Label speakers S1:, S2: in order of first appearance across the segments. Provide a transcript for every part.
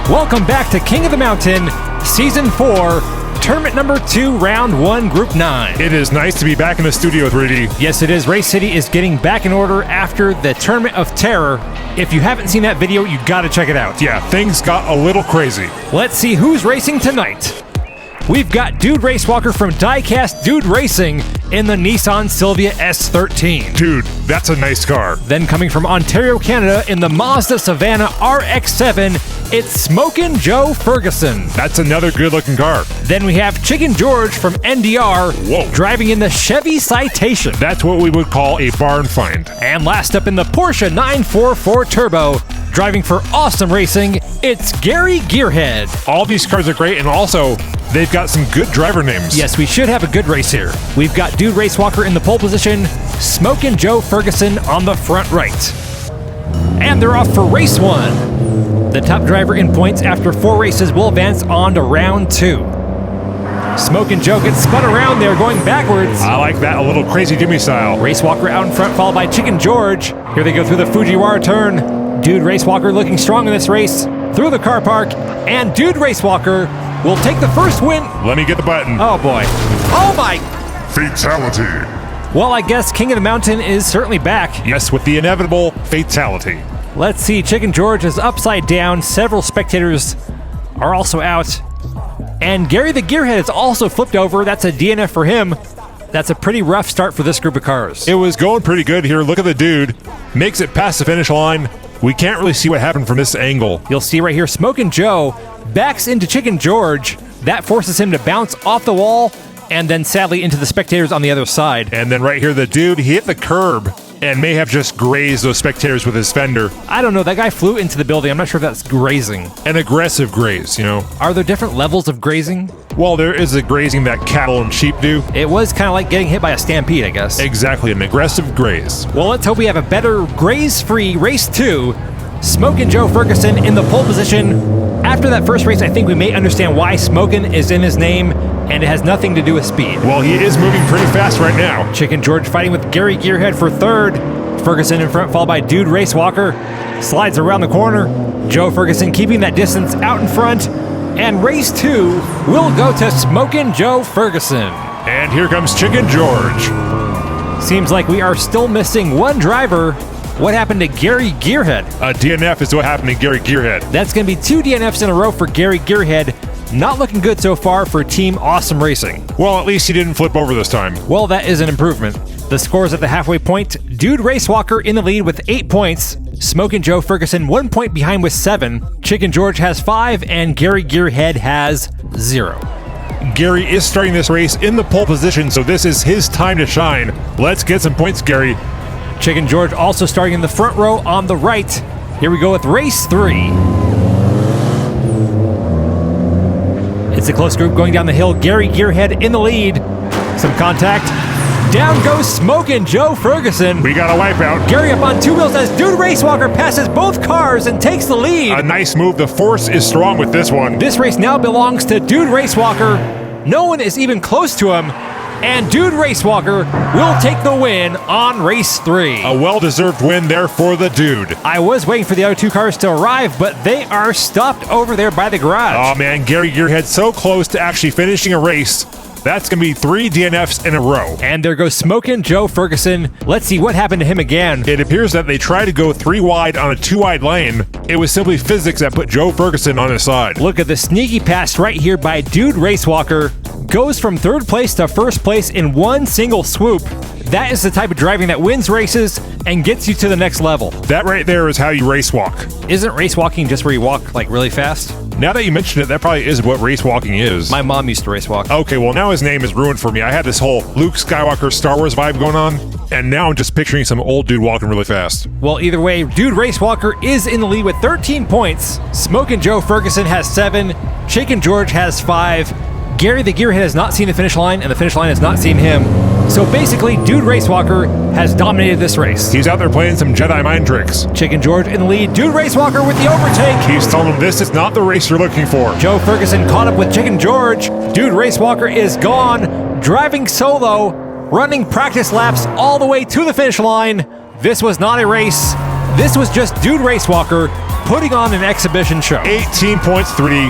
S1: Welcome back to King of the Mountain, Season 4, Tournament number 2, Round 1, Group 9.
S2: It is nice to be back in the studio, 3D.
S1: Yes, it is. Race City is getting back in order after the Tournament of Terror. If you haven't seen that video, you gotta check it out.
S2: Yeah, things got a little crazy.
S1: Let's see who's racing tonight. We've got Dude Racewalker from Diecast Dude Racing in the Nissan Silvia S13.
S2: Dude, that's a nice car.
S1: Then coming from Ontario, Canada in the Mazda Savanna RX-7, it's Smokin' Joe Ferguson.
S2: That's another good-looking car.
S1: Then we have Chicken George from NDR driving in the Chevy Citation.
S2: That's what we would call a barn find.
S1: And last up in the Porsche 944 Turbo, driving for Awesome Racing, it's Gary Gearhead.
S2: All these cars are great, and also, they've got some good driver names.
S1: Yes, we should have a good race here. We've got Dude Racewalker in the pole position, Smokin' Joe Ferguson on the front right. And they're off for race 1. The top driver in points after 4 races will advance on to round 2. Smokin' Joe gets spun around there going backwards.
S2: I like that, a little crazy Jimmy style.
S1: Racewalker out in front, followed by Chicken George. Here they go through the Fujiwara turn. Dude Racewalker looking strong in this race. Through the car park, and Dude Racewalker will take the first win.
S2: Let me get the button.
S1: Oh boy. Oh my.
S2: Fatality.
S1: Well, I guess King of the Mountain is certainly back.
S2: Yes, with the inevitable fatality.
S1: Let's see, Chicken George is upside down. Several spectators are also out. And Gary the Gearhead is also flipped over. That's a DNF for him. That's a pretty rough start for this group of cars.
S2: It was going pretty good here. Look at the dude. Makes it past the finish line. We can't really see what happened from this angle.
S1: You'll see right here, Smokin' Joe backs into Chicken George. That forces him to bounce off the wall and then sadly into the spectators on the other side.
S2: And then right here, the dude, he hit the curb and may have just grazed those spectators with his fender.
S1: I don't know, that guy flew into the building. I'm not sure if that's grazing.
S2: An aggressive graze, you know.
S1: Are there different levels of grazing?
S2: Well, there is a grazing that cattle and sheep do.
S1: It was kind of like getting hit by a stampede, I guess.
S2: Exactly, an aggressive graze.
S1: Well, let's hope we have a better graze-free race 2. Smokin' Joe Ferguson in the pole position. After that first race, I think we may understand why Smokin' is in his name, and it has nothing to do with speed.
S2: Well, he is moving pretty fast right now.
S1: Chicken George fighting with Gary Gearhead for third. Ferguson in front, followed by Dude Racewalker. Slides around the corner. Joe Ferguson keeping that distance out in front. And race 2 will go to Smokin' Joe Ferguson.
S2: And here comes Chicken George.
S1: Seems like we are still missing one driver. What happened to Gary Gearhead?
S2: A DNF is what happened to Gary Gearhead.
S1: That's going to be 2 DNFs in a row for Gary Gearhead. Not looking good so far for Team Awesome Racing.
S2: Well, at least he didn't flip over this time.
S1: Well, that is an improvement. The scores at the halfway point. Dude Racewalker in the lead with 8 points. Smokin' Joe Ferguson 1 point behind with 7. Chicken George has 5, and Gary Gearhead has 0.
S2: Gary is starting this race in the pole position, so this is his time to shine. Let's get some points, Gary.
S1: Chicken George also starting in the front row on the right. Here we go with race 3. It's a close group going down the hill. Gary Gearhead in the lead. Some contact. Down goes Smokin' Joe Ferguson.
S2: We got a wipeout.
S1: Gary up on 2 wheels as Dude Racewalker passes both cars and takes the lead.
S2: A nice move. The force is strong with this one.
S1: This race now belongs to Dude Racewalker. No one is even close to him. And Dude Racewalker will take the win on race 3.
S2: A well-deserved win there for the dude.
S1: I was waiting for the other 2 cars to arrive, but they are stopped over there by the garage.
S2: Oh man, Gary Gearhead so close to actually finishing a race. That's going to be 3 DNFs in a row.
S1: And there goes Smokin' Joe Ferguson. Let's see what happened to him again.
S2: It appears that they tried to go 3 wide on a 2 wide lane. It was simply physics that put Joe Ferguson on his side.
S1: Look at the sneaky pass right here by Dude Racewalker. Goes from 3rd place to 1st place in one single swoop. That is the type of driving that wins races and gets you to the next level.
S2: That right there is how you race walk.
S1: Isn't race walking just where you walk like really fast?
S2: Now that you mention it, that probably is what race walking is.
S1: My mom used to race walk.
S2: Okay, well now his name is ruined for me. I had this whole Luke Skywalker Star Wars vibe going on, and now I'm just picturing some old dude walking really fast.
S1: Well, either way, Dude Racewalker is in the lead with 13 points. Smokin' Joe Ferguson has 7. Chicken George has 5. Gary the Gearhead has not seen the finish line, and the finish line has not seen him. So basically, Dude Racewalker has dominated this race.
S2: He's out there playing some Jedi mind tricks.
S1: Chicken George in the lead. Dude Racewalker with the overtake.
S2: He's telling him this is not the race you're looking for.
S1: Joe Ferguson caught up with Chicken George. Dude Racewalker is gone. Driving solo. Running practice laps all the way to the finish line. This was not a race. This was just Dude Racewalker putting on an exhibition show.
S2: 18 points, 3.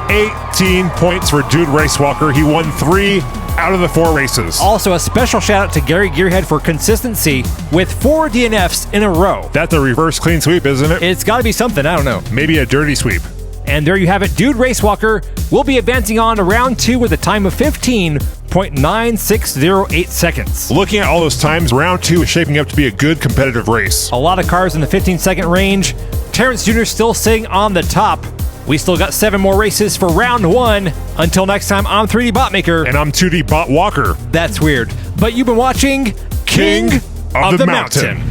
S2: 18 points for Dude Racewalker. He won 3 out of the 4 races.
S1: Also, a special shout out to Gary Gearhead for consistency with 4 DNFs in a row.
S2: That's a reverse clean sweep, isn't it?
S1: It's got to be something, I don't know.
S2: Maybe a dirty sweep.
S1: And there you have it, Dude Racewalker will be advancing on to round 2 with a time of 15.9608 seconds.
S2: Looking at all those times, round 2 is shaping up to be a good competitive race.
S1: A lot of cars in the 15-second range. Terrence Jr. still sitting on the top. We still got 7 more races for round 1. Until next time, I'm 3D Botmaker.
S2: And I'm 2D Bot Walker.
S1: That's weird. But you've been watching
S2: King of the Mountain.